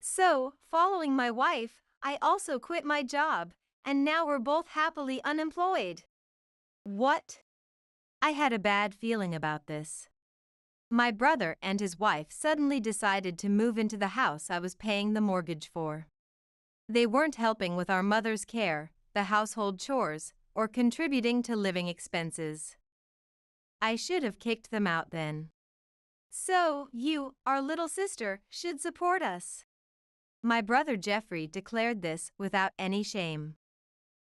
So, following my wife, I also quit my job, and now we're both happily unemployed. What? I had a bad feeling about this. My brother and his wife suddenly decided to move into the house I was paying the mortgage for. They weren't helping with our mother's care, the household chores, or contributing to living expenses. I should have kicked them out then. So, you, our little sister, should support us. My brother Jeffrey declared this without any shame.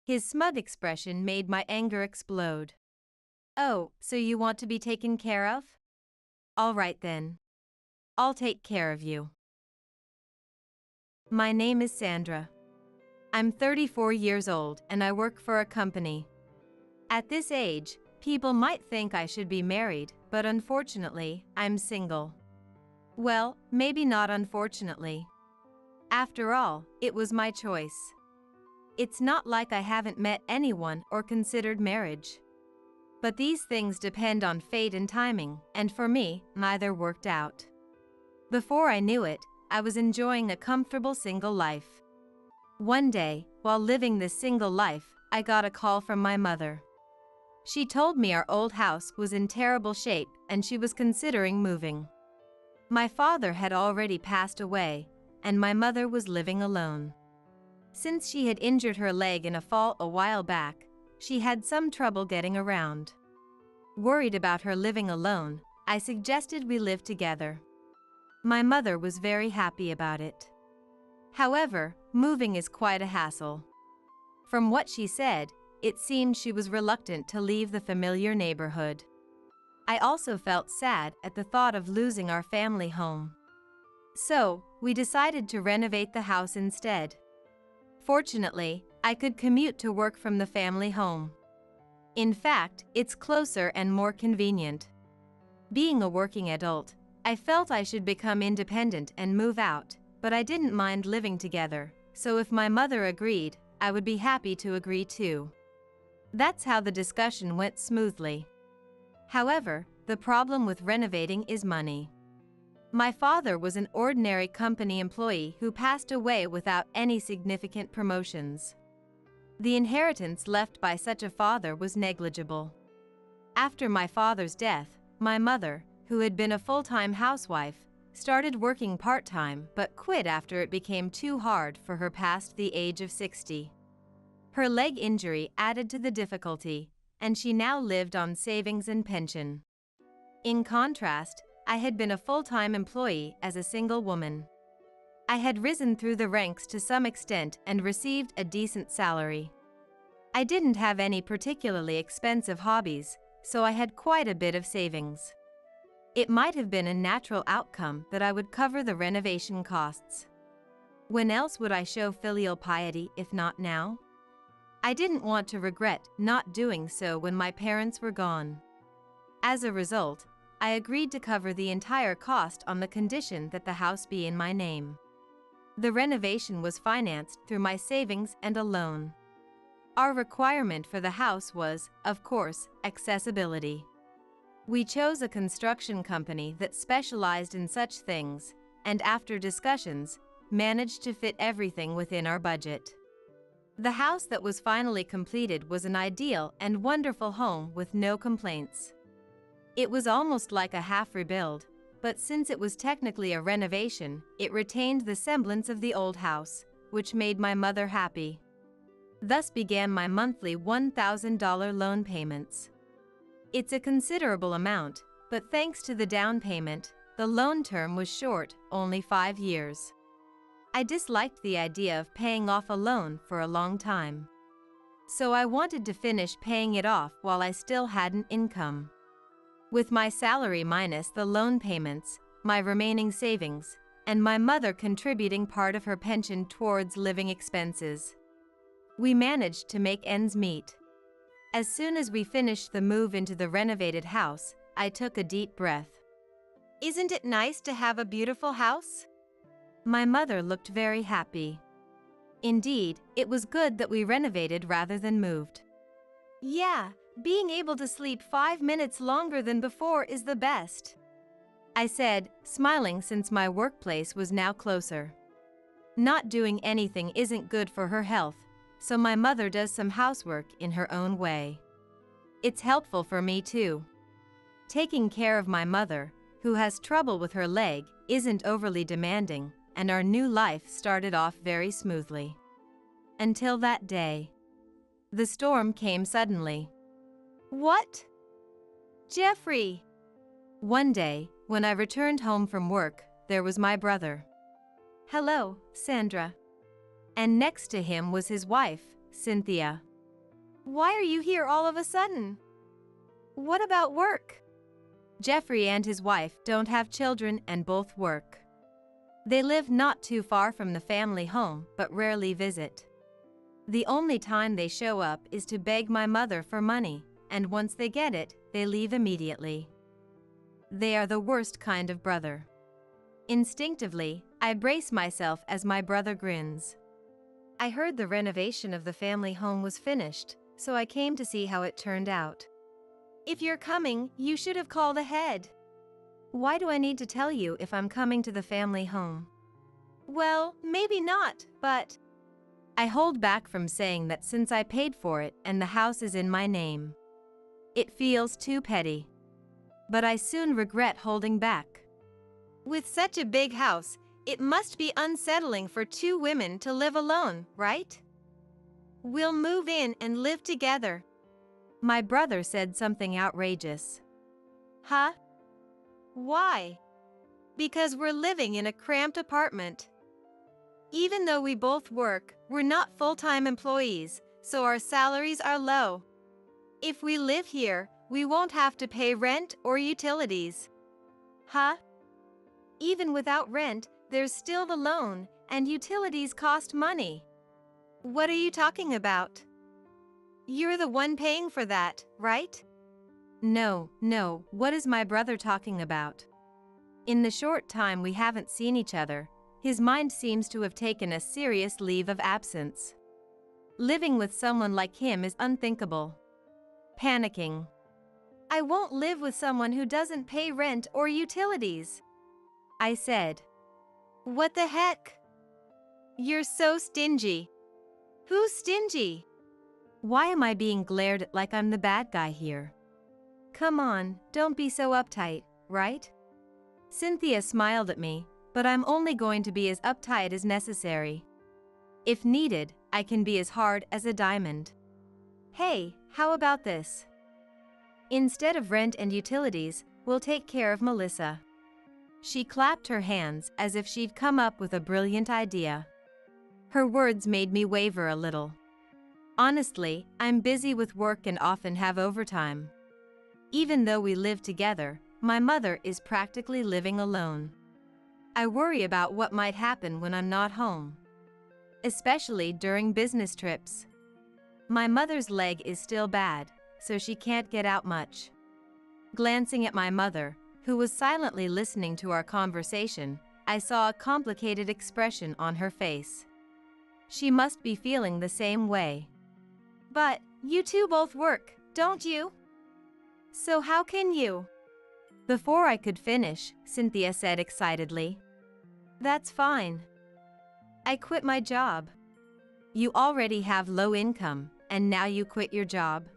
His smug expression made my anger explode. Oh, so you want to be taken care of? All right then. I'll take care of you. My name is Sandra. I'm 34 years old and I work for a company. At this age, people might think I should be married, but unfortunately, I'm single. Well, maybe not unfortunately. After all, it was my choice. It's not like I haven't met anyone or considered marriage. But these things depend on fate and timing, and for me, neither worked out. Before I knew it, I was enjoying a comfortable single life. One day, while living this single life, I got a call from my mother. She told me our old house was in terrible shape and she was considering moving. My father had already passed away, and my mother was living alone. Since she had injured her leg in a fall a while back, she had some trouble getting around. Worried about her living alone, I suggested we live together. My mother was very happy about it. However, moving is quite a hassle. From what she said, it seemed she was reluctant to leave the familiar neighborhood. I also felt sad at the thought of losing our family home. So, we decided to renovate the house instead. Fortunately, I could commute to work from the family home. In fact, it's closer and more convenient. Being a working adult, I felt I should become independent and move out, but I didn't mind living together, so if my mother agreed, I would be happy to agree too. That's how the discussion went smoothly. However, the problem with renovating is money. My father was an ordinary company employee who passed away without any significant promotions. The inheritance left by such a father was negligible. After my father's death, my mother, who had been a full-time housewife, started working part-time but quit after it became too hard for her past the age of 60. Her leg injury added to the difficulty, and she now lived on savings and pension. In contrast, I had been a full-time employee as a single woman. I had risen through the ranks to some extent and received a decent salary. I didn't have any particularly expensive hobbies, so I had quite a bit of savings. It might have been a natural outcome that I would cover the renovation costs. When else would I show filial piety if not now? I didn't want to regret not doing so when my parents were gone. As a result, I agreed to cover the entire cost on the condition that the house be in my name. The renovation was financed through my savings and a loan. Our requirement for the house was, of course, accessibility. We chose a construction company that specialized in such things, and after discussions, managed to fit everything within our budget. The house that was finally completed was an ideal and wonderful home with no complaints. It was almost like a half rebuild, but since it was technically a renovation, it retained the semblance of the old house, which made my mother happy. Thus began my monthly $1,000 loan payments. It's a considerable amount, but thanks to the down payment, the loan term was short, only 5 years. I disliked the idea of paying off a loan for a long time. So I wanted to finish paying it off while I still had an income. With my salary minus the loan payments, my remaining savings, and my mother contributing part of her pension towards living expenses, we managed to make ends meet. As soon as we finished the move into the renovated house, I took a deep breath. Isn't it nice to have a beautiful house? My mother looked very happy. Indeed, it was good that we renovated rather than moved. Yeah, being able to sleep 5 minutes longer than before is the best, I said, smiling since my workplace was now closer. Not doing anything isn't good for her health, so my mother does some housework in her own way. It's helpful for me too. Taking care of my mother, who has trouble with her leg, isn't overly demanding, and our new life started off very smoothly. Until that day. The storm came suddenly. What? Jeffrey! One day, when I returned home from work, there was my brother. Hello, Sandra. And next to him was his wife, Cynthia. Why are you here all of a sudden? What about work? Jeffrey and his wife don't have children and both work. They live not too far from the family home but rarely visit. The only time they show up is to beg my mother for money, and once they get it, they leave immediately. They are the worst kind of brother. Instinctively, I brace myself as my brother grins. I heard the renovation of the family home was finished, so I came to see how it turned out. If you're coming, you should have called ahead. Why do I need to tell you if I'm coming to the family home? Well, maybe not, but... I hold back from saying that since I paid for it and the house is in my name. It feels too petty. But I soon regret holding back. With such a big house, it must be unsettling for two women to live alone, right? We'll move in and live together. My brother said something outrageous. Huh? Why? Because we're living in a cramped apartment. Even though we both work, we're not full-time employees, so our salaries are low. If we live here, we won't have to pay rent or utilities. Huh? Even without rent, there's still the loan, and utilities cost money. What are you talking about? You're the one paying for that, right? No, what is my brother talking about? In the short time we haven't seen each other, his mind seems to have taken a serious leave of absence. Living with someone like him is unthinkable. Panicking. I won't live with someone who doesn't pay rent or utilities, I said. What the heck? You're so stingy. Who's stingy? Why am I being glared at like I'm the bad guy here? Come on, don't be so uptight, right? Cynthia smiled at me, but I'm only going to be as uptight as necessary. If needed, I can be as hard as a diamond. Hey, how about this? Instead of rent and utilities, we'll take care of Melissa. She clapped her hands as if she'd come up with a brilliant idea. Her words made me waver a little. Honestly, I'm busy with work and often have overtime. Even though we live together, my mother is practically living alone. I worry about what might happen when I'm not home, especially during business trips. My mother's leg is still bad, so she can't get out much. Glancing at my mother, who was silently listening to our conversation, I saw a complicated expression on her face. She must be feeling the same way. But you two both work, don't you? So how can you? Before I could finish, Cynthia said excitedly. That's fine. I quit my job. You already have low income, and now you quit your job.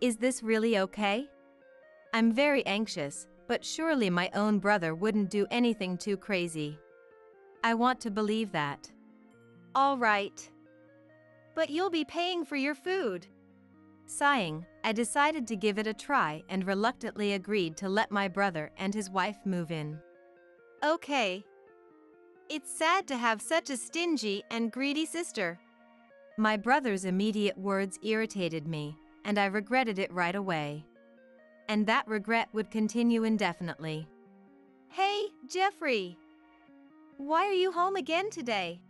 Is this really okay? I'm very anxious, but surely my own brother wouldn't do anything too crazy. I want to believe that. All right. But you'll be paying for your food. Sighing, I decided to give it a try and reluctantly agreed to let my brother and his wife move in. Okay. It's sad to have such a stingy and greedy sister. My brother's immediate words irritated me, and I regretted it right away. And that regret would continue indefinitely. Hey, Jeffrey! Why are you home again today?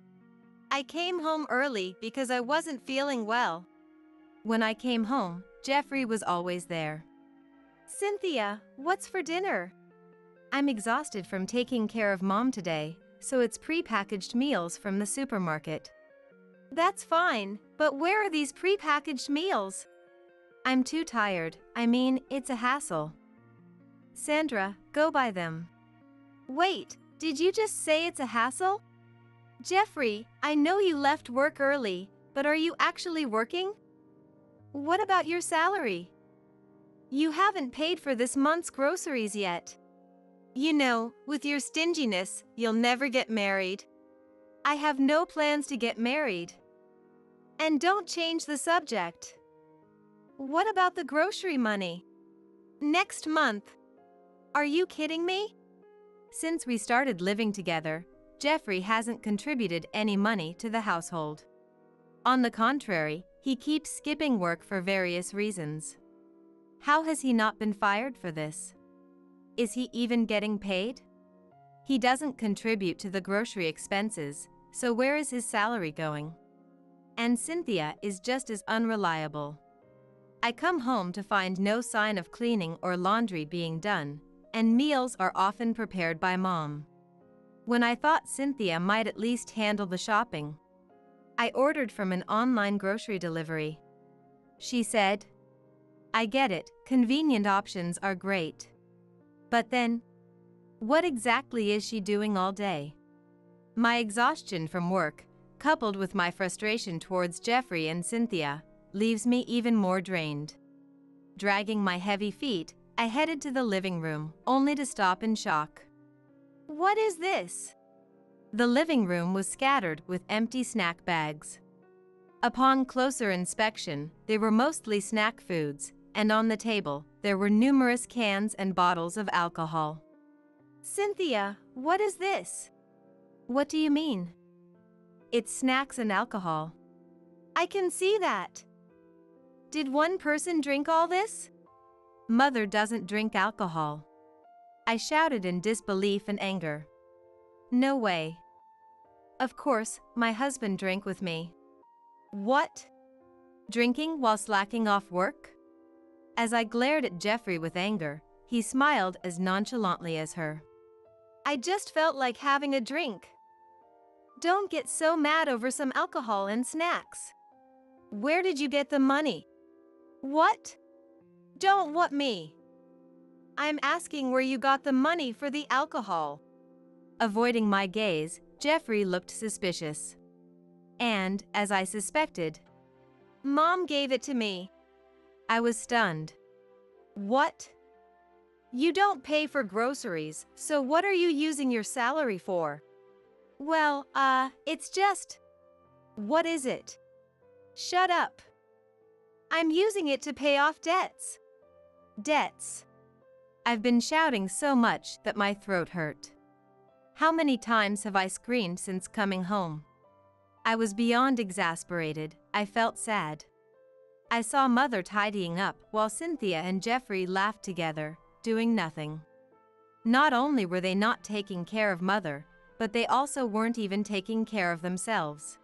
I came home early because I wasn't feeling well. When I came home, Jeffrey was always there. Cynthia, what's for dinner? I'm exhausted from taking care of Mom today, so it's pre-packaged meals from the supermarket. That's fine, but where are these pre-packaged meals? I'm too tired. I mean, it's a hassle. Sandra, go buy them. Wait, did you just say it's a hassle? Jeffrey, I know you left work early, but are you actually working? What about your salary? You haven't paid for this month's groceries yet. You know, with your stinginess, you'll never get married. I have no plans to get married. And don't change the subject. What about the grocery money? Next month. Are you kidding me? Since we started living together, Jeffrey hasn't contributed any money to the household. On the contrary, he keeps skipping work for various reasons. How has he not been fired for this? Is he even getting paid? He doesn't contribute to the grocery expenses, so where is his salary going? And Cynthia is just as unreliable. I come home to find no sign of cleaning or laundry being done, and meals are often prepared by Mom. When I thought Cynthia might at least handle the shopping, I ordered from an online grocery delivery. She said, "I get it, convenient options are great. But then, what exactly is she doing all day?" My exhaustion from work, coupled with my frustration towards Jeffrey and Cynthia, leaves me even more drained. Dragging my heavy feet, I headed to the living room, only to stop in shock. What is this? The living room was scattered with empty snack bags. Upon closer inspection, they were mostly snack foods, and on the table, there were numerous cans and bottles of alcohol. Cynthia, what is this? What do you mean? It's snacks and alcohol. I can see that. Did one person drink all this? Mother doesn't drink alcohol. I shouted in disbelief and anger. No way. Of course, my husband drank with me. What? Drinking while slacking off work? As I glared at Jeffrey with anger, he smiled as nonchalantly as her. I just felt like having a drink. Don't get so mad over some alcohol and snacks. Where did you get the money? What? Don't what me? I'm asking where you got the money for the alcohol. Avoiding my gaze, Jeffrey looked suspicious. And, as I suspected, Mom gave it to me. I was stunned. What? You don't pay for groceries, so what are you using your salary for? Well, it's just... What is it? Shut up. I'm using it to pay off debts. Debts. I've been shouting so much that my throat hurt. How many times have I screamed since coming home? I was beyond exasperated. I felt sad. I saw Mother tidying up while Cynthia and Jeffrey laughed together, doing nothing. Not only were they not taking care of Mother, but they also weren't even taking care of themselves.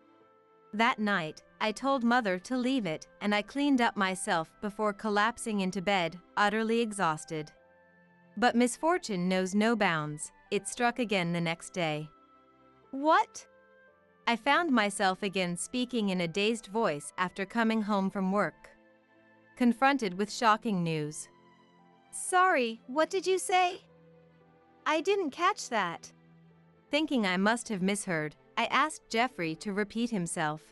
That night, I told Mother to leave it, and I cleaned up myself before collapsing into bed, utterly exhausted. But misfortune knows no bounds. It struck again the next day. What? I found myself again speaking in a dazed voice after coming home from work. Confronted with shocking news. Sorry, what did you say? I didn't catch that. Thinking I must have misheard, I asked Jeffrey to repeat himself.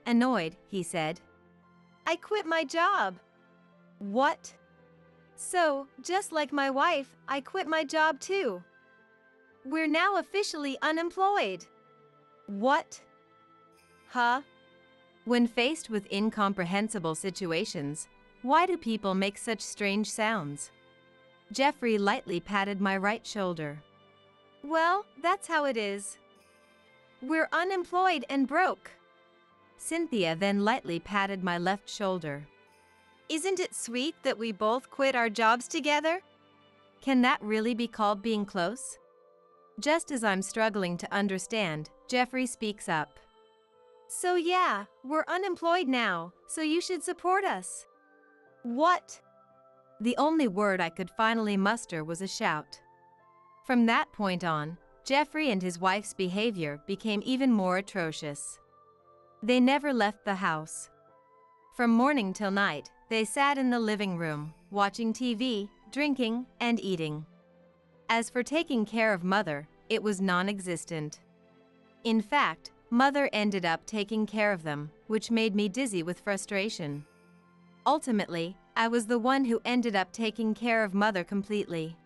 Annoyed, he said. I quit my job. What? So, just like my wife, I quit my job too. We're now officially unemployed. What? Huh? When faced with incomprehensible situations, why do people make such strange sounds? Jeffrey lightly patted my right shoulder. Well, that's how it is. We're unemployed and broke. Cynthia then lightly patted my left shoulder. Isn't it sweet that we both quit our jobs together? Can that really be called being close? Just as I'm struggling to understand, Jeffrey speaks up. So yeah, we're unemployed now, so you should support us. What? The only word I could finally muster was a shout. From that point on, Jeffrey and his wife's behavior became even more atrocious. They never left the house. From morning till night, they sat in the living room, watching TV, drinking, and eating. As for taking care of Mother, it was non-existent. In fact, Mother ended up taking care of them, which made me dizzy with frustration. Ultimately, I was the one who ended up taking care of Mother completely.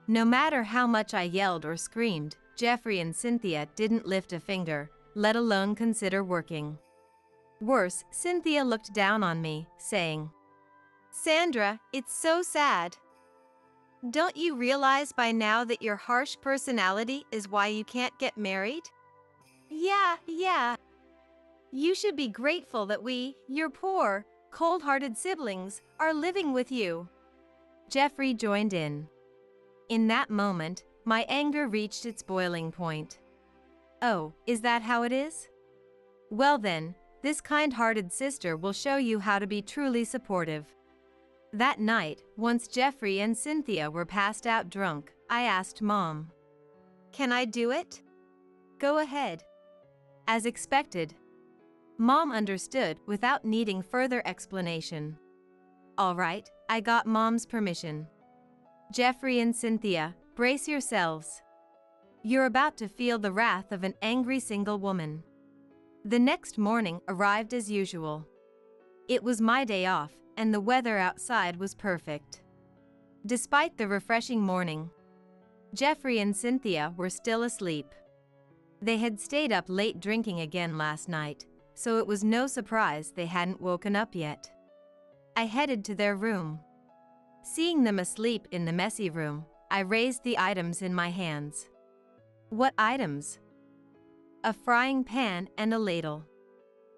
No matter how much I yelled or screamed, Jeffrey and Cynthia didn't lift a finger, let alone consider working. Worse, Cynthia looked down on me, saying, "Sandra, it's so sad. Don't you realize by now that your harsh personality is why you can't get married? Yeah. You should be grateful that we, your poor, cold-hearted siblings, are living with you." Jeffrey joined in. In that moment, my anger reached its boiling point. Oh, is that how it is? Well then, this kind-hearted sister will show you how to be truly supportive. That night, once Jeffrey and Cynthia were passed out drunk, I asked Mom, "Can I do it?" "Go ahead." As expected. Mom understood without needing further explanation. All right, I got Mom's permission. Jeffrey and Cynthia, brace yourselves. You're about to feel the wrath of an angry single woman. The next morning arrived as usual. It was my day off, and the weather outside was perfect. Despite the refreshing morning, Jeffrey and Cynthia were still asleep. They had stayed up late drinking again last night, so it was no surprise they hadn't woken up yet. I headed to their room. Seeing them asleep in the messy room, I raised the items in my hands. What items? A frying pan and a ladle.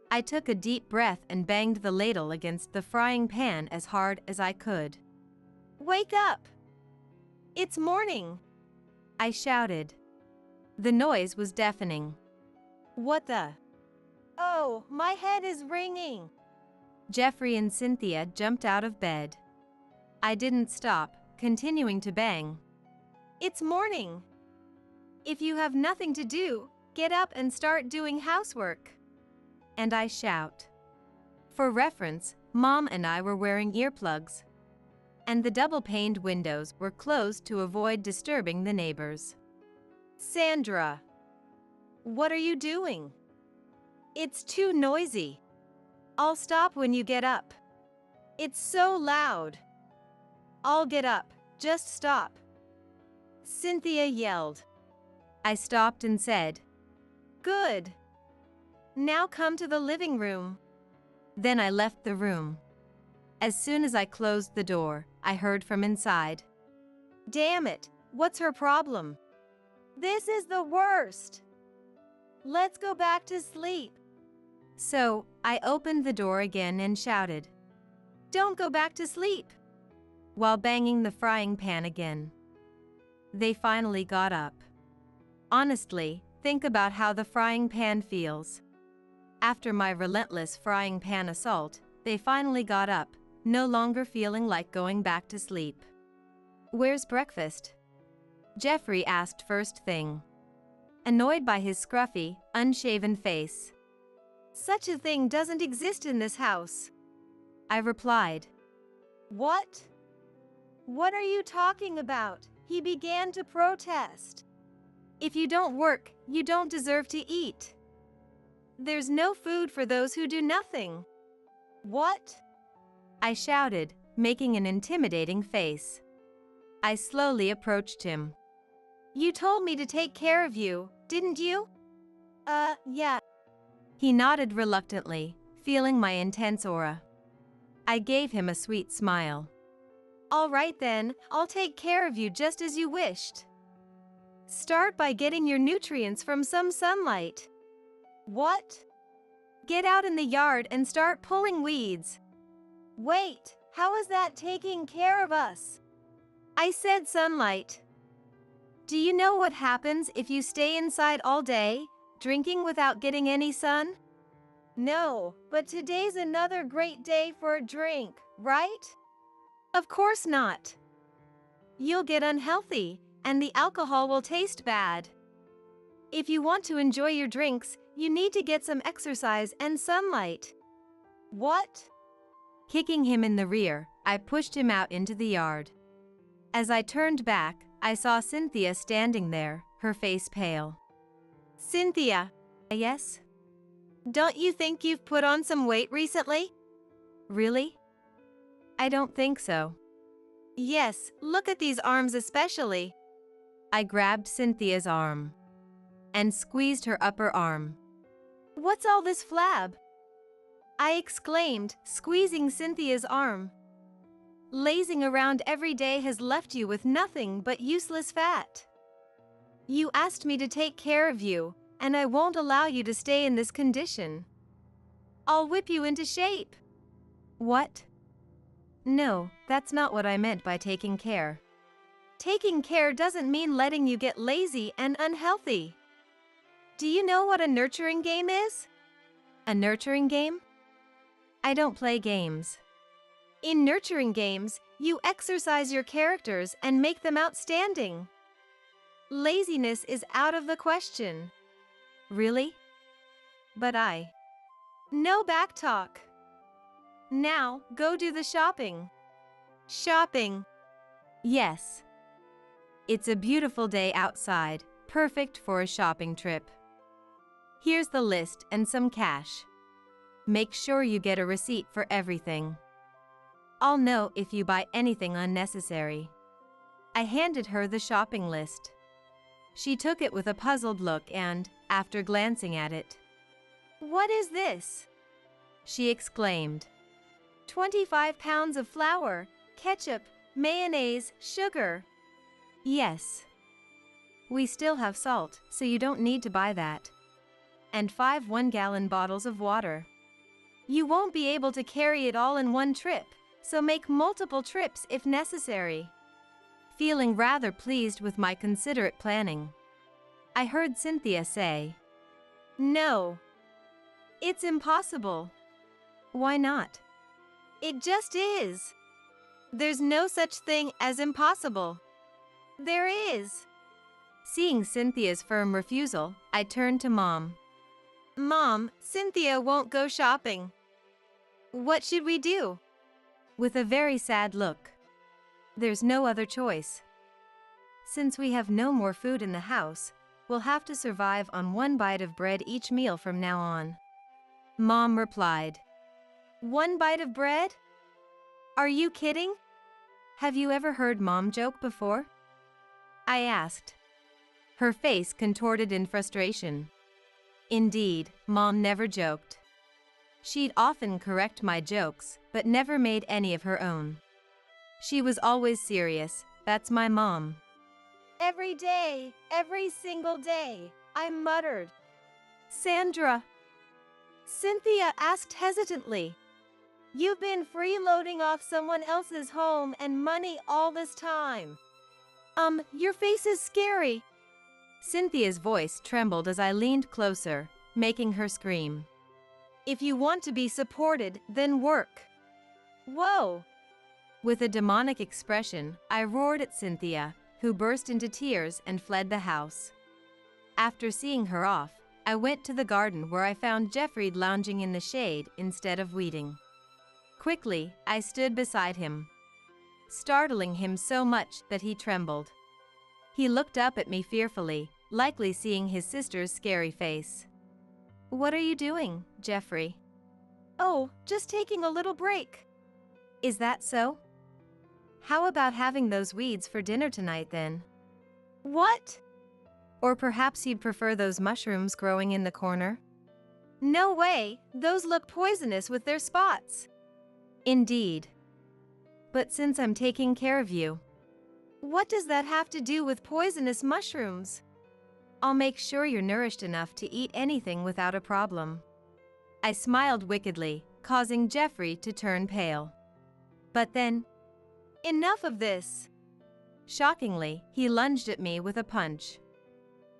I took a deep breath and banged the ladle against the frying pan as hard as I could. "Wake up! It's morning!" I shouted. The noise was deafening. "What the? Oh, my head is ringing!" Jeffrey and Cynthia jumped out of bed. I didn't stop, continuing to bang. "It's morning! If you have nothing to do, get up and start doing housework." And I shout. For reference, Mom and I were wearing earplugs, and the double-paned windows were closed to avoid disturbing the neighbors. "Sandra, what are you doing? It's too noisy. I'll stop when you get up. It's so loud." "I'll get up, just stop," Cynthia yelled. I stopped and said, "Good. Now come to the living room." Then I left the room. As soon as I closed the door, I heard from inside, "Damn it, what's her problem? This is the worst. Let's go back to sleep." So, I opened the door again and shouted, "Don't go back to sleep," while banging the frying pan again. They finally got up. Honestly, think about how the frying pan feels. After my relentless frying pan assault, they finally got up, no longer feeling like going back to sleep. "Where's breakfast?" Jeffrey asked first thing, annoyed by his scruffy, unshaven face. "Such a thing doesn't exist in this house," I replied. "What? What are you talking about?" he began to protest. "If you don't work, you don't deserve to eat. There's no food for those who do nothing." "What?" I shouted, making an intimidating face. I slowly approached him. "You told me to take care of you, didn't you?" Yeah." He nodded reluctantly, feeling my intense aura. I gave him a sweet smile. "All right then, I'll take care of you just as you wished. Start by getting your nutrients from some sunlight." "What?" "Get out in the yard and start pulling weeds." "Wait, how is that taking care of us?" I said sunlight. Do you know what happens if you stay inside all day, drinking without getting any sun? No, but today's another great day for a drink, right? Of course not. You'll get unhealthy, and the alcohol will taste bad. If you want to enjoy your drinks, you need to get some exercise and sunlight." "What?" Kicking him in the rear, I pushed him out into the yard. As I turned back, I saw Cynthia standing there, her face pale. Cynthia. Yes? Don't you think you've put on some weight recently? Really? I don't think so. Yes, look at these arms especially. I grabbed Cynthia's arm and squeezed her upper arm. What's all this flab? I exclaimed, squeezing Cynthia's arm. Lazing around every day has left you with nothing but useless fat. You asked me to take care of you, and I won't allow you to stay in this condition. I'll whip you into shape. What? No, that's not what I meant by taking care. Taking care doesn't mean letting you get lazy and unhealthy. Do you know what a nurturing game is? A nurturing game? I don't play games. In nurturing games, you exercise your characters and make them outstanding. Laziness is out of the question. Really? But No backtalk. Now, go do the shopping. Shopping. Yes. It's a beautiful day outside, perfect for a shopping trip. Here's the list and some cash. Make sure you get a receipt for everything. I'll know if you buy anything unnecessary. I handed her the shopping list. She took it with a puzzled look and, after glancing at it, "What is this?" she exclaimed. 25 pounds of flour, ketchup, mayonnaise, sugar. Yes. We still have salt, so you don't need to buy that. And 5 one-gallon bottles of water. You won't be able to carry it all in one trip, so make multiple trips if necessary. Feeling rather pleased with my considerate planning, I heard Cynthia say, "No. It's impossible." Why not? It just is. There's no such thing as impossible. There is. Seeing Cynthia's firm refusal, I turned to Mom. "Mom, Cynthia won't go shopping. What should we do?" With a very sad look. "There's no other choice. Since we have no more food in the house, we'll have to survive on 1 bite of bread each meal from now on," Mom replied. 1 bite of bread? Are you kidding? Have you ever heard Mom joke before? I asked. Her face contorted in frustration. Indeed, Mom never joked. She'd often correct my jokes, but never made any of her own. She was always serious. That's my mom. "Every day, every single day," I muttered. "Sandra," Cynthia asked hesitantly, "you've been freeloading off someone else's home and money all this time. Your face is scary." Cynthia's voice trembled as I leaned closer, making her scream. "If you want to be supported, then work." Whoa! With a demonic expression, I roared at Cynthia, who burst into tears and fled the house. After seeing her off, I went to the garden where I found Jeffrey lounging in the shade instead of weeding. Quickly, I stood beside him, startling him so much that he trembled. He looked up at me fearfully, likely seeing his sister's scary face. "What are you doing, Jeffrey?" "Oh, just taking a little break." "Is that so? How about having those weeds for dinner tonight then?" "What?" "Or perhaps you'd prefer those mushrooms growing in the corner?" "No way, those look poisonous with their spots." "Indeed. But since I'm taking care of you..." "What does that have to do with poisonous mushrooms?" "I'll make sure you're nourished enough to eat anything without a problem." I smiled wickedly, causing Jeffrey to turn pale. But then, "Enough of this!" Shockingly, he lunged at me with a punch.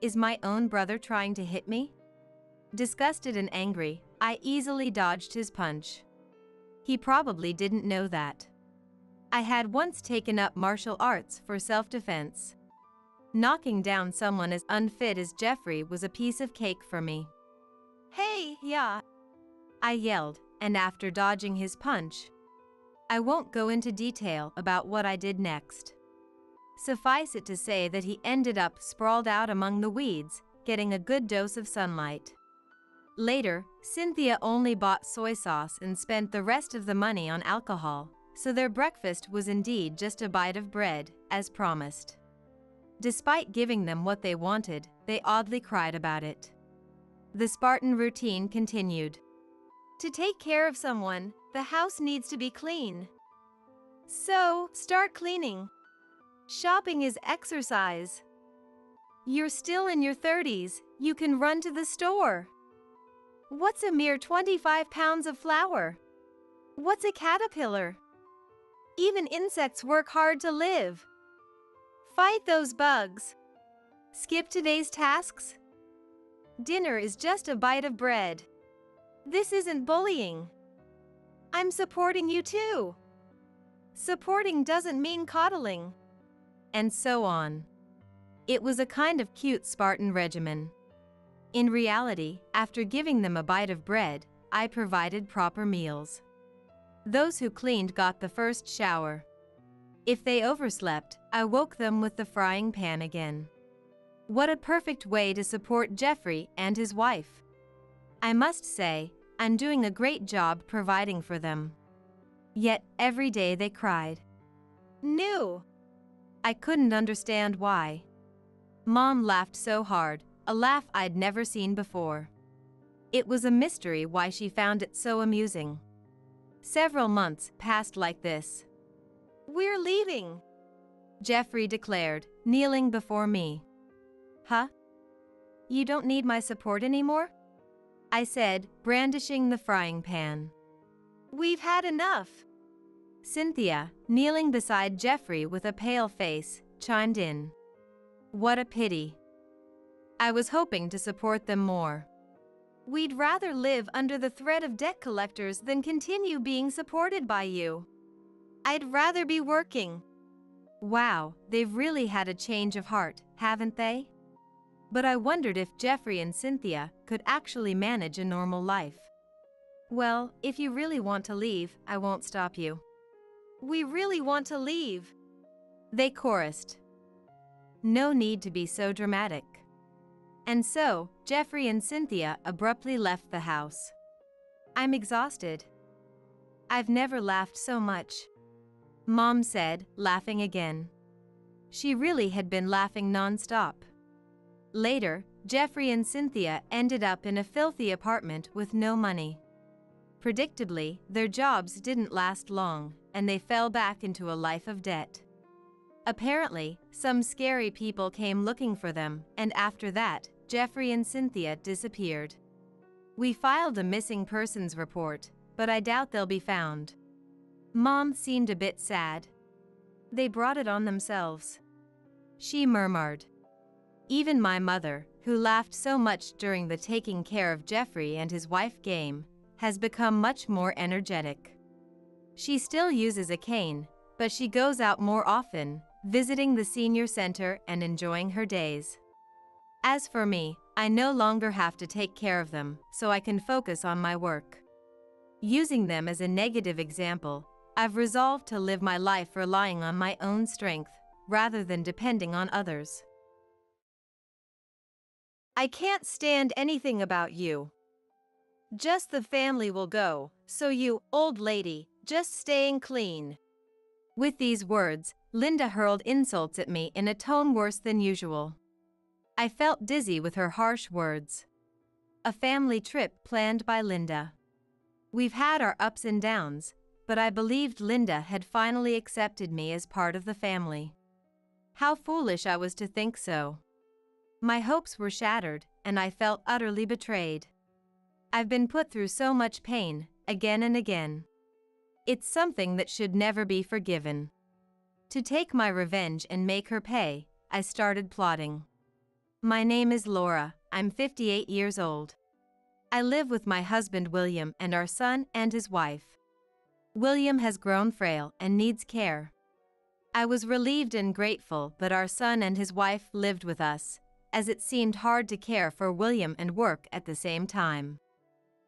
Is my own brother trying to hit me? Disgusted and angry, I easily dodged his punch. He probably didn't know that I had once taken up martial arts for self-defense. Knocking down someone as unfit as Jeffrey was a piece of cake for me. "Hey, yeah!" I yelled, and after dodging his punch, I won't go into detail about what I did next. Suffice it to say that he ended up sprawled out among the weeds, getting a good dose of sunlight. Later, Cynthia only bought soy sauce and spent the rest of the money on alcohol, so their breakfast was indeed just a bite of bread, as promised. Despite giving them what they wanted, they oddly cried about it. The Spartan routine continued. To take care of someone, the house needs to be clean. So, start cleaning. Shopping is exercise. You're still in your 30s, you can run to the store. What's a mere 25 pounds of flour? What's a caterpillar? Even insects work hard to live. Fight those bugs. Skip today's tasks. Dinner is just a bite of bread. This isn't bullying. I'm supporting you too. Supporting doesn't mean coddling. And so on. It was a kind of cute Spartan regimen. In reality, after giving them a bite of bread, I provided proper meals. Those who cleaned got the first shower. If they overslept, I woke them with the frying pan again. What a perfect way to support Jeffrey and his wife. I must say, I'm doing a great job providing for them. Yet, every day they cried. New. I couldn't understand why. Mom laughed so hard, a laugh I'd never seen before. It was a mystery why she found it so amusing. Several months passed like this. We're leaving, Jeffrey declared, kneeling before me. Huh? You don't need my support anymore? I said, brandishing the frying pan. We've had enough. Cynthia, kneeling beside Jeffrey with a pale face, chimed in. What a pity. I was hoping to support them more. We'd rather live under the threat of debt collectors than continue being supported by you. I'd rather be working. Wow, they've really had a change of heart, haven't they? But I wondered if Jeffrey and Cynthia could actually manage a normal life. Well, if you really want to leave, I won't stop you. We really want to leave, they chorused. No need to be so dramatic. And so, Jeffrey and Cynthia abruptly left the house. I'm exhausted. I've never laughed so much, Mom said, laughing again. She really had been laughing non-stop. Later, Jeffrey and Cynthia ended up in a filthy apartment with no money. Predictably, their jobs didn't last long, and they fell back into a life of debt. Apparently, some scary people came looking for them, and after that, Jeffrey and Cynthia disappeared. We filed a missing persons report, but I doubt they'll be found. Mom seemed a bit sad. They brought it on themselves, she murmured. Even my mother, who laughed so much during the taking care of Jeffrey and his wife game, has become much more energetic. She still uses a cane, but she goes out more often, visiting the senior center and enjoying her days. As for me, I no longer have to take care of them, so I can focus on my work. Using them as a negative example, I've resolved to live my life relying on my own strength, rather than depending on others. I can't stand anything about you. Just the family will go, so you, old lady, just staying clean. With these words, Linda hurled insults at me in a tone worse than usual. I felt dizzy with her harsh words. A family trip planned by Linda. We've had our ups and downs, but I believed Linda had finally accepted me as part of the family. How foolish I was to think so. My hopes were shattered, and I felt utterly betrayed. I've been put through so much pain, again and again. It's something that should never be forgiven. To take my revenge and make her pay, I started plotting. My name is Laura, I'm 58 years old. I live with my husband William and our son and his wife. William has grown frail and needs care. I was relieved and grateful that our son and his wife lived with us, as it seemed hard to care for William and work at the same time.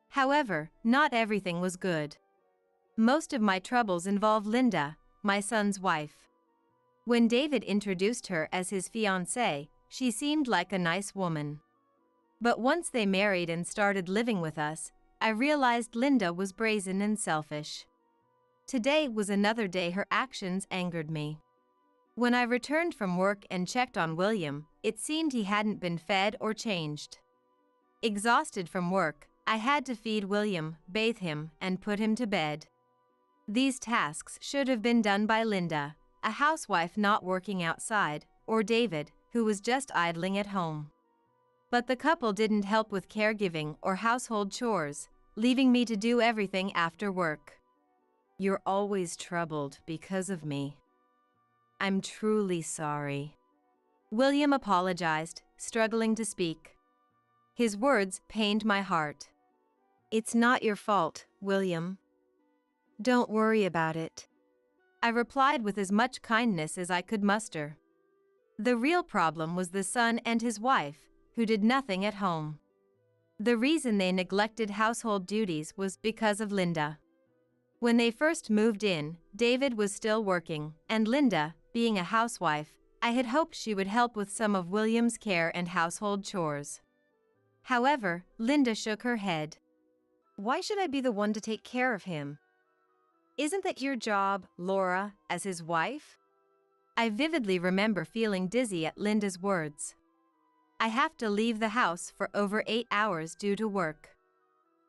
However, not everything was good. Most of my troubles involved Linda, my son's wife. When David introduced her as his fiancée, she seemed like a nice woman. But once they married and started living with us, I realized Linda was brazen and selfish. Today was another day her actions angered me. When I returned from work and checked on William, it seemed he hadn't been fed or changed. Exhausted from work, I had to feed William, bathe him, and put him to bed. These tasks should have been done by Linda, a housewife not working outside, or David, who was just idling at home. But the couple didn't help with caregiving or household chores, leaving me to do everything after work. You're always troubled because of me. I'm truly sorry. William apologized, struggling to speak. His words pained my heart. It's not your fault, William. Don't worry about it. I replied with as much kindness as I could muster. The real problem was the son and his wife, who did nothing at home. The reason they neglected household duties was because of Linda. When they first moved in, David was still working, and Linda, being a housewife, I had hoped she would help with some of William's care and household chores. However, Linda shook her head. Why should I be the one to take care of him? Isn't that your job, Laura, as his wife? I vividly remember feeling dizzy at Linda's words. I have to leave the house for over 8 hours due to work.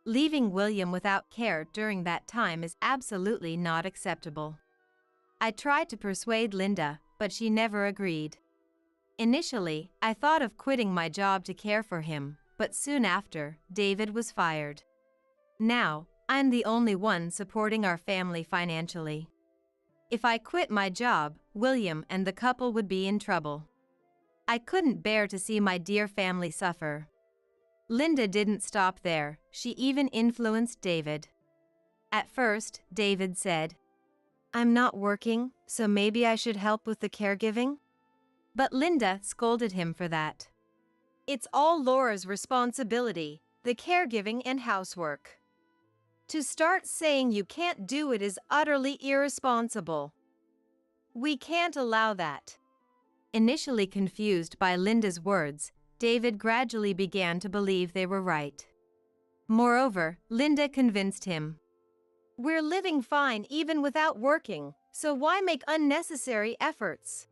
Leaving William without care during that time is absolutely not acceptable. I tried to persuade Linda, but she never agreed. Initially, I thought of quitting my job to care for him, but soon after, David was fired. Now, I'm the only one supporting our family financially. If I quit my job, William and the couple would be in trouble. I couldn't bear to see my dear family suffer. Linda didn't stop there, she even influenced David. At first, David said, I'm not working, so maybe I should help with the caregiving? But Linda scolded him for that. It's all Laura's responsibility, the caregiving and housework. To start saying you can't do it is utterly irresponsible. We can't allow that. Initially confused by Linda's words, David gradually began to believe they were right. Moreover, Linda convinced him. We're living fine even without working, so why make unnecessary efforts?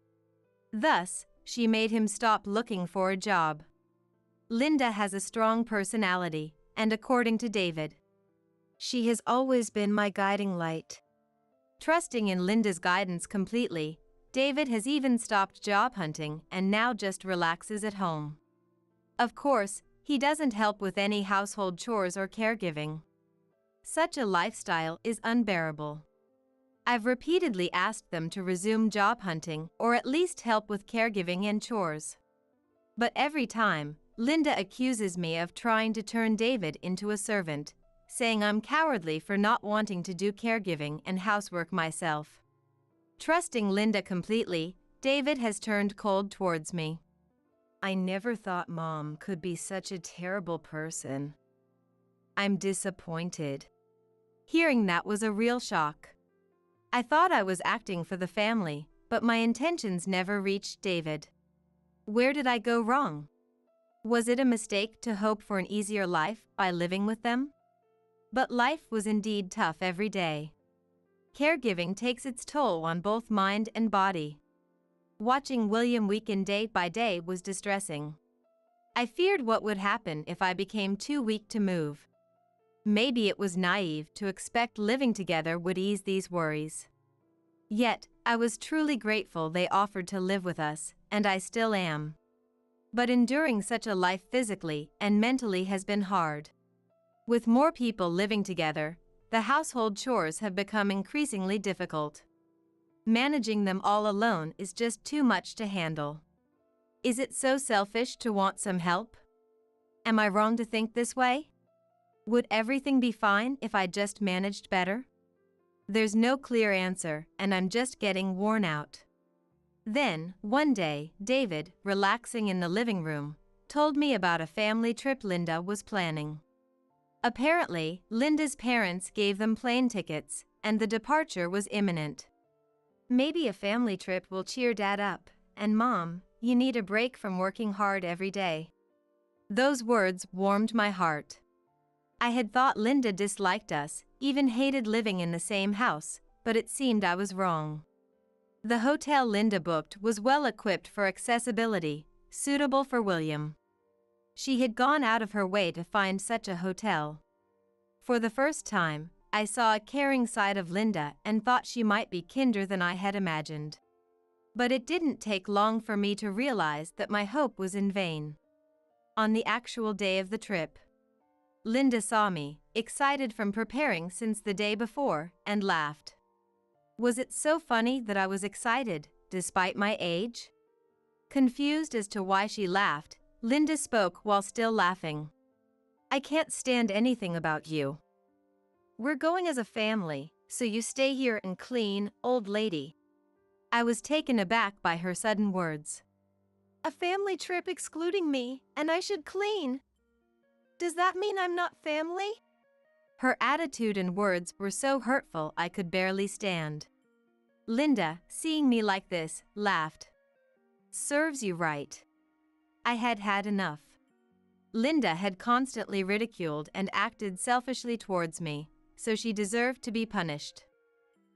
Thus, she made him stop looking for a job. Linda has a strong personality, and according to David, she has always been my guiding light. Trusting in Linda's guidance completely, David has even stopped job hunting and now just relaxes at home. Of course, he doesn't help with any household chores or caregiving. Such a lifestyle is unbearable. I've repeatedly asked them to resume job hunting or at least help with caregiving and chores. But every time, Linda accuses me of trying to turn David into a servant, saying I'm cowardly for not wanting to do caregiving and housework myself. Trusting Linda completely, David has turned cold towards me. I never thought Mom could be such a terrible person. I'm disappointed. Hearing that was a real shock. I thought I was acting for the family, but my intentions never reached David. Where did I go wrong? Was it a mistake to hope for an easier life by living with them? But life was indeed tough every day. Caregiving takes its toll on both mind and body. Watching William weaken day by day was distressing. I feared what would happen if I became too weak to move. Maybe it was naive to expect living together would ease these worries. Yet, I was truly grateful they offered to live with us, and I still am. But enduring such a life physically and mentally has been hard. With more people living together, the household chores have become increasingly difficult. Managing them all alone is just too much to handle. Is it so selfish to want some help? Am I wrong to think this way? Would everything be fine if I just managed better? There's no clear answer, and I'm just getting worn out. Then, one day, David, relaxing in the living room, told me about a family trip Linda was planning. Apparently, Linda's parents gave them plane tickets, and the departure was imminent. Maybe a family trip will cheer Dad up, and Mom, you need a break from working hard every day. Those words warmed my heart. I had thought Linda disliked us, even hated living in the same house, but it seemed I was wrong. The hotel Linda booked was well equipped for accessibility, suitable for William. She had gone out of her way to find such a hotel. For the first time, I saw a caring side of Linda and thought she might be kinder than I had imagined. But it didn't take long for me to realize that my hope was in vain. On the actual day of the trip, Linda saw me, excited from preparing since the day before, and laughed. Was it so funny that I was excited, despite my age? Confused as to why she laughed, Linda spoke while still laughing. I can't stand anything about you. We're going as a family, so you stay here and clean, old lady. I was taken aback by her sudden words. A family trip excluding me, and I should clean. Does that mean I'm not family? Her attitude and words were so hurtful I could barely stand. Linda, seeing me like this, laughed. Serves you right. I had had enough. Linda had constantly ridiculed and acted selfishly towards me, so she deserved to be punished.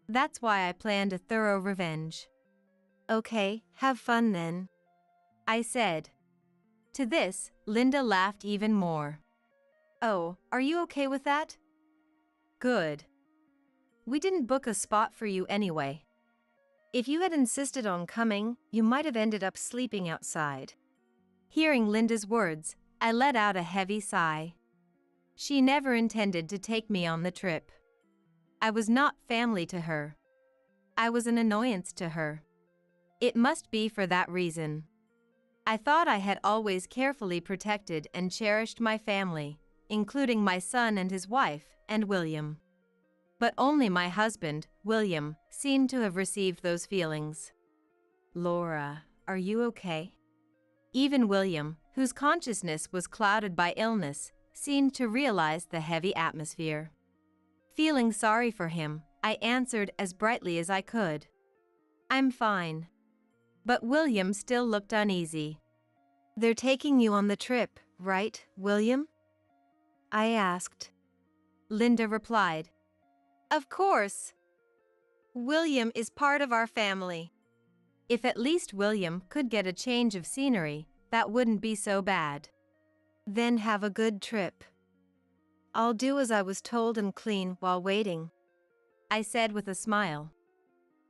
That's why I planned a thorough revenge. Okay, have fun then, I said. To this, Linda laughed even more. Oh, are you okay with that? Good. We didn't book a spot for you anyway. If you had insisted on coming, you might have ended up sleeping outside. Hearing Linda's words, I let out a heavy sigh. She never intended to take me on the trip. I was not family to her. I was an annoyance to her. It must be for that reason. I thought I had always carefully protected and cherished my family, including my son and his wife, and William. But only my husband, William, seemed to have received those feelings. Laura, are you okay? Even William, whose consciousness was clouded by illness, seemed to realize the heavy atmosphere. Feeling sorry for him, I answered as brightly as I could. I'm fine. But William still looked uneasy. They're taking you on the trip, right, William? I asked. Linda replied. Of course. William is part of our family. If at least William could get a change of scenery, that wouldn't be so bad. Then have a good trip. I'll do as I was told and clean while waiting, I said with a smile.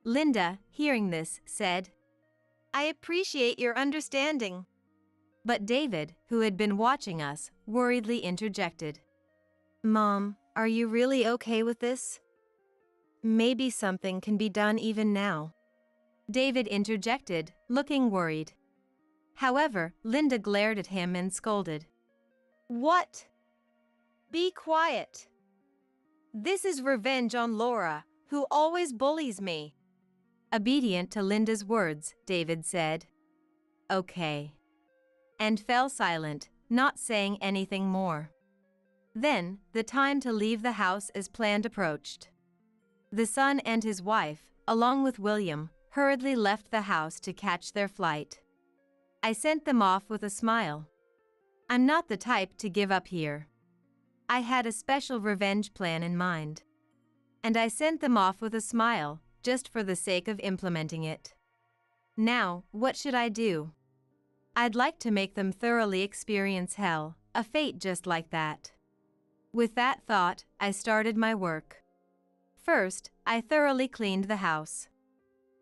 Linda, hearing this, said, I appreciate your understanding. But David, who had been watching us, worriedly interjected. Mom, are you really okay with this? Maybe something can be done even now. David interjected, looking worried. However, Linda glared at him and scolded. What? Be quiet. This is revenge on Laura, who always bullies me. Obedient to Linda's words, David said, Okay. And fell silent, not saying anything more. Then, the time to leave the house as planned approached. The son and his wife, along with William, hurriedly left the house to catch their flight. I sent them off with a smile. I'm not the type to give up here. I had a special revenge plan in mind. And I sent them off with a smile, just for the sake of implementing it. Now, what should I do? I'd like to make them thoroughly experience hell, a fate just like that. With that thought, I started my work. First, I thoroughly cleaned the house.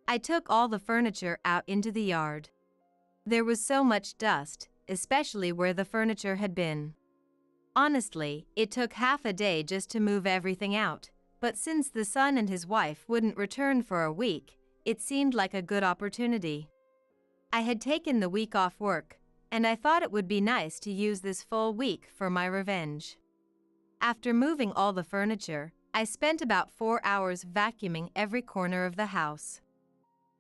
I took all the furniture out into the yard. There was so much dust, especially where the furniture had been. Honestly, it took half a day just to move everything out, but since the son and his wife wouldn't return for a week, it seemed like a good opportunity. I had taken the week off work, and I thought it would be nice to use this full week for my revenge. After moving all the furniture, I spent about 4 hours vacuuming every corner of the house.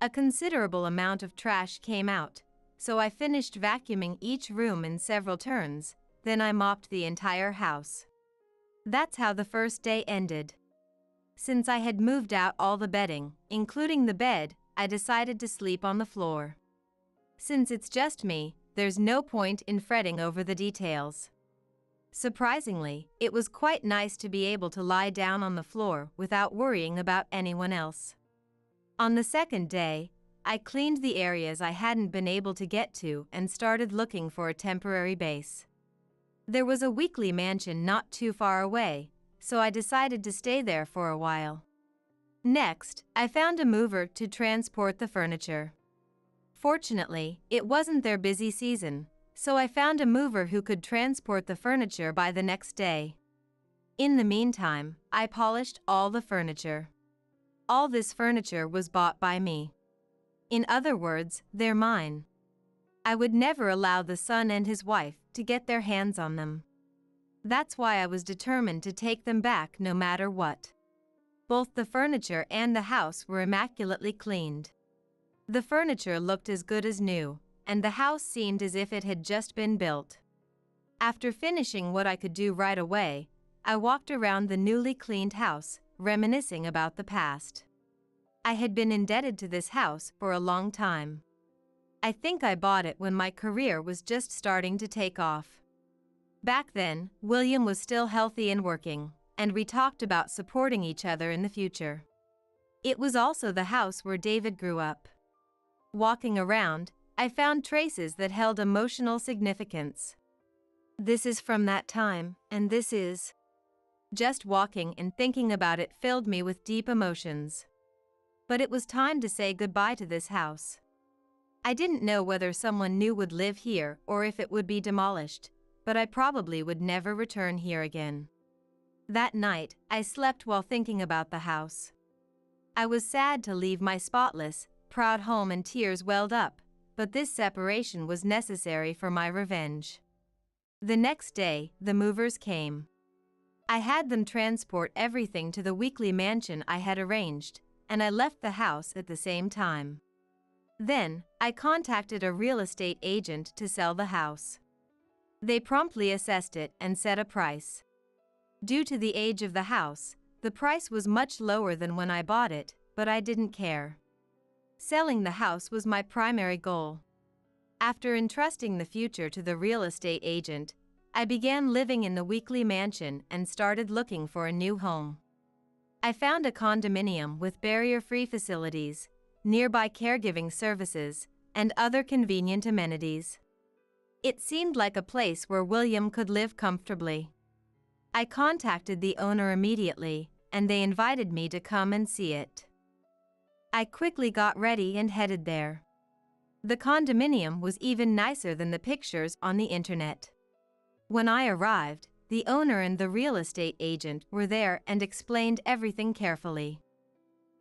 A considerable amount of trash came out, so I finished vacuuming each room in several turns, then I mopped the entire house. That's how the first day ended. Since I had moved out all the bedding, including the bed, I decided to sleep on the floor. Since it's just me, there's no point in fretting over the details. Surprisingly, it was quite nice to be able to lie down on the floor without worrying about anyone else. On the second day, I cleaned the areas I hadn't been able to get to and started looking for a temporary base. There was a weekly mansion not too far away, so I decided to stay there for a while. Next, I found a mover to transport the furniture. Fortunately, it wasn't their busy season, so I found a mover who could transport the furniture by the next day. In the meantime, I polished all the furniture. All this furniture was bought by me. In other words, they're mine. I would never allow the son and his wife to get their hands on them. That's why I was determined to take them back no matter what. Both the furniture and the house were immaculately cleaned. The furniture looked as good as new, and the house seemed as if it had just been built. After finishing what I could do right away, I walked around the newly cleaned house, reminiscing about the past. I had been indebted to this house for a long time. I think I bought it when my career was just starting to take off. Back then, William was still healthy and working, and we talked about supporting each other in the future. It was also the house where David grew up. Walking around, I found traces that held emotional significance. This is from that time, and this is. Just walking and thinking about it filled me with deep emotions. But it was time to say goodbye to this house. I didn't know whether someone new would live here or if it would be demolished, but I probably would never return here again. That night, I slept while thinking about the house. I was sad to leave my spotless, proud home and tears welled up, but this separation was necessary for my revenge. The next day, the movers came. I had them transport everything to the weekly mansion I had arranged, and I left the house at the same time. Then, I contacted a real estate agent to sell the house. They promptly assessed it and set a price. Due to the age of the house, the price was much lower than when I bought it, but I didn't care. Selling the house was my primary goal. After entrusting the future to the real estate agent, I began living in the weekly mansion and started looking for a new home. I found a condominium with barrier-free facilities, nearby caregiving services, and other convenient amenities. It seemed like a place where William could live comfortably. I contacted the owner immediately, and they invited me to come and see it. I quickly got ready and headed there. The condominium was even nicer than the pictures on the internet. When I arrived, the owner and the real estate agent were there and explained everything carefully.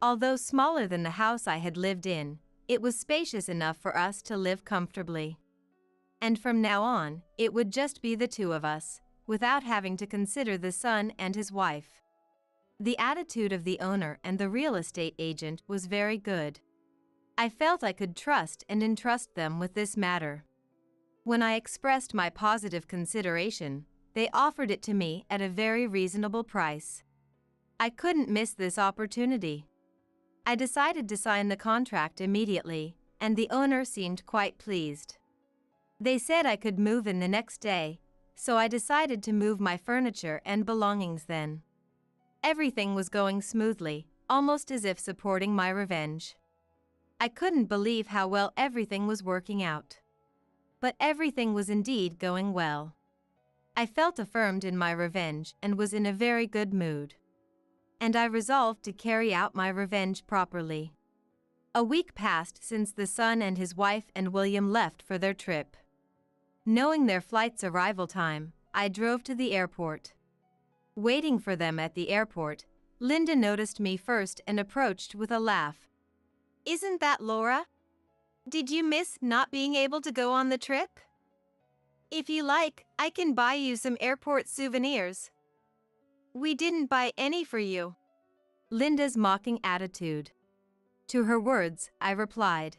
Although smaller than the house I had lived in, it was spacious enough for us to live comfortably. And from now on, it would just be the two of us, without having to consider the son and his wife. The attitude of the owner and the real estate agent was very good. I felt I could trust and entrust them with this matter. When I expressed my positive consideration, they offered it to me at a very reasonable price. I couldn't miss this opportunity. I decided to sign the contract immediately, and the owner seemed quite pleased. They said I could move in the next day, so I decided to move my furniture and belongings then. Everything was going smoothly, almost as if supporting my revenge. I couldn't believe how well everything was working out. But everything was indeed going well. I felt affirmed in my revenge and was in a very good mood. And I resolved to carry out my revenge properly. A week passed since the son and his wife and William left for their trip. Knowing their flight's arrival time, I drove to the airport. Waiting for them at the airport, Linda noticed me first and approached with a laugh. "Isn't that Laura? Did you miss not being able to go on the trip? If you like, I can buy you some airport souvenirs." "We didn't buy any for you." Linda's mocking attitude. To her words, I replied,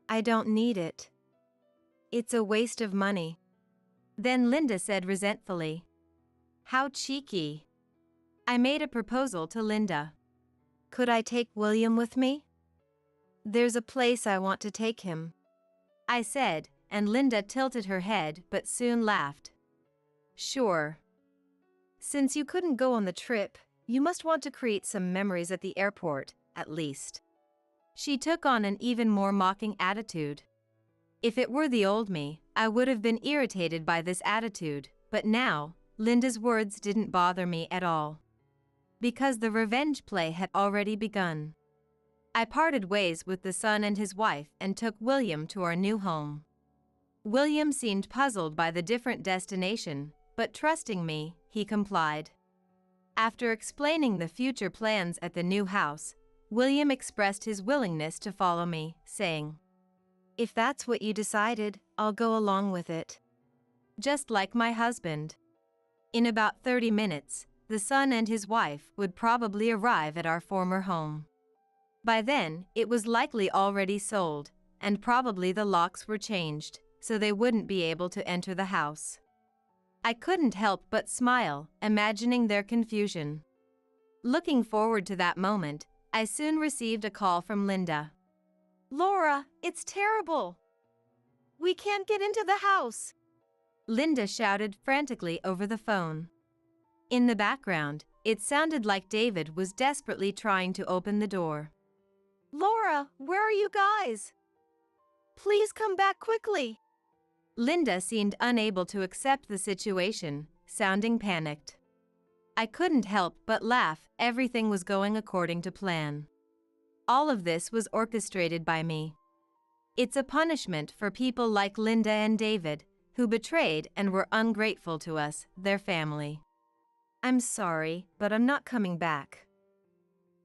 "I don't need it. It's a waste of money." Then Linda said resentfully, "How cheeky." I made a proposal to Linda. "Could I take William with me? There's a place I want to take him," I said, and Linda tilted her head but soon laughed. Sure. Since you couldn't go on the trip, you must want to create some memories at the airport, at least. She took on an even more mocking attitude. If it were the old me, I would have been irritated by this attitude, but now, Linda's words didn't bother me at all. Because the revenge play had already begun. I parted ways with the son and his wife and took William to our new home. William seemed puzzled by the different destination, but trusting me, he complied. After explaining the future plans at the new house, William expressed his willingness to follow me, saying, "If that's what you decided, I'll go along with it." Just like my husband. In about 30 minutes, the son and his wife would probably arrive at our former home. By then, it was likely already sold, and probably the locks were changed, so they wouldn't be able to enter the house. I couldn't help but smile, imagining their confusion. Looking forward to that moment, I soon received a call from Linda. "Laura, it's terrible. We can't get into the house," Linda shouted frantically over the phone. In the background, it sounded like David was desperately trying to open the door. "Laura, where are you guys? Please come back quickly." Linda seemed unable to accept the situation, sounding panicked. I couldn't help but laugh. Everything was going according to plan. All of this was orchestrated by me. It's a punishment for people like Linda and David, who betrayed and were ungrateful to us, their family. "I'm sorry, but I'm not coming back.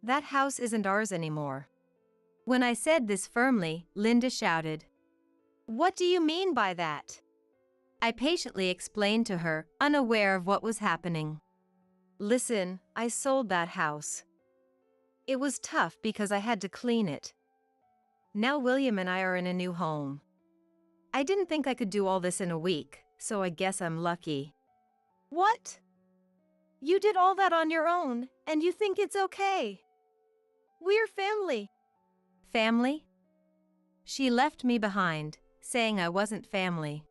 That house isn't ours anymore." When I said this firmly, Linda shouted, "What do you mean by that?" I patiently explained to her, unaware of what was happening. "Listen, I sold that house. It was tough because I had to clean it. Now William and I are in a new home. I didn't think I could do all this in a week, so I guess I'm lucky." "What? You did all that on your own, and you think it's okay? We're family." "Family?" She left me behind, saying I wasn't family.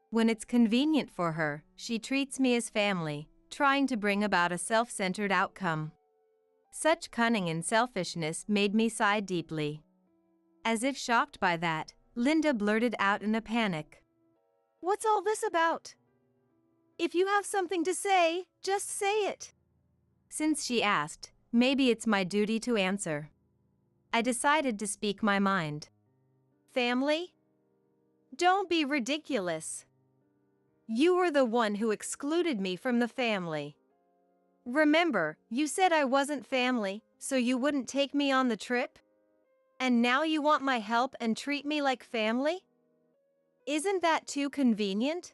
When it's convenient for her, she treats me as family, trying to bring about a self-centered outcome. Such cunning and selfishness made me sigh deeply. As if shocked by that, Linda blurted out in a panic, "What's all this about? If you have something to say, just say it." Since she asked, maybe it's my duty to answer. I decided to speak my mind. "Family? Don't be ridiculous. You were the one who excluded me from the family. Remember, you said I wasn't family, so you wouldn't take me on the trip? And now you want my help and treat me like family? Isn't that too convenient?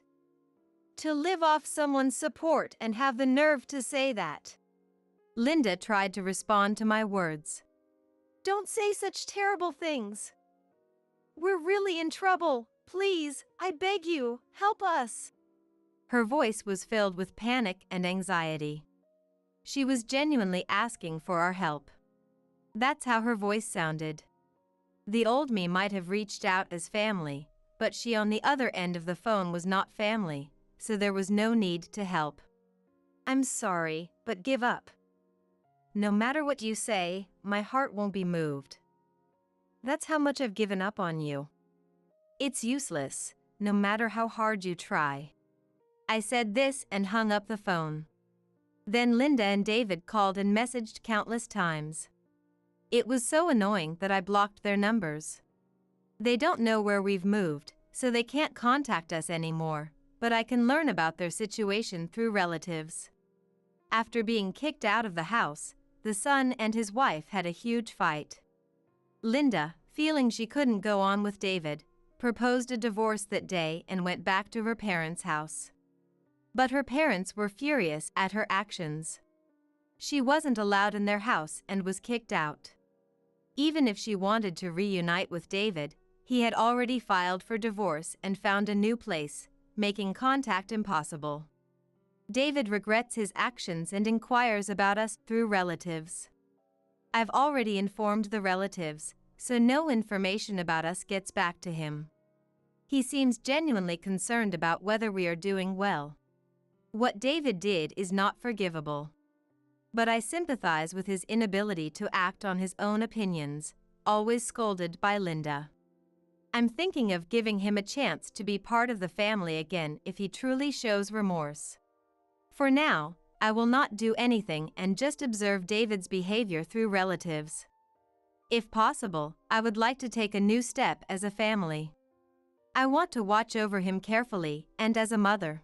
To live off someone's support and have the nerve to say that." Linda tried to respond to my words. "Don't say such terrible things. We're really in trouble. Please, I beg you, help us." Her voice was filled with panic and anxiety. She was genuinely asking for our help. That's how her voice sounded. The old me might have reached out as family, but she on the other end of the phone was not family, so there was no need to help. "I'm sorry, but give up. No matter what you say, my heart won't be moved. That's how much I've given up on you. It's useless, no matter how hard you try." I said this and hung up the phone. Then Linda and David called and messaged countless times. It was so annoying that I blocked their numbers. They don't know where we've moved, so they can't contact us anymore, but I can learn about their situation through relatives. After being kicked out of the house, the son and his wife had a huge fight. Linda, feeling she couldn't go on with David, proposed a divorce that day and went back to her parents' house. But her parents were furious at her actions. She wasn't allowed in their house and was kicked out. Even if she wanted to reunite with David, he had already filed for divorce and found a new place, making contact impossible. David regrets his actions and inquires about us through relatives. I've already informed the relatives, so no information about us gets back to him. He seems genuinely concerned about whether we are doing well. What David did is not forgivable. But I sympathize with his inability to act on his own opinions, always scolded by Linda. I'm thinking of giving him a chance to be part of the family again if he truly shows remorse. For now, I will not do anything and just observe David's behavior through relatives. If possible, I would like to take a new step as a family. I want to watch over him carefully and as a mother.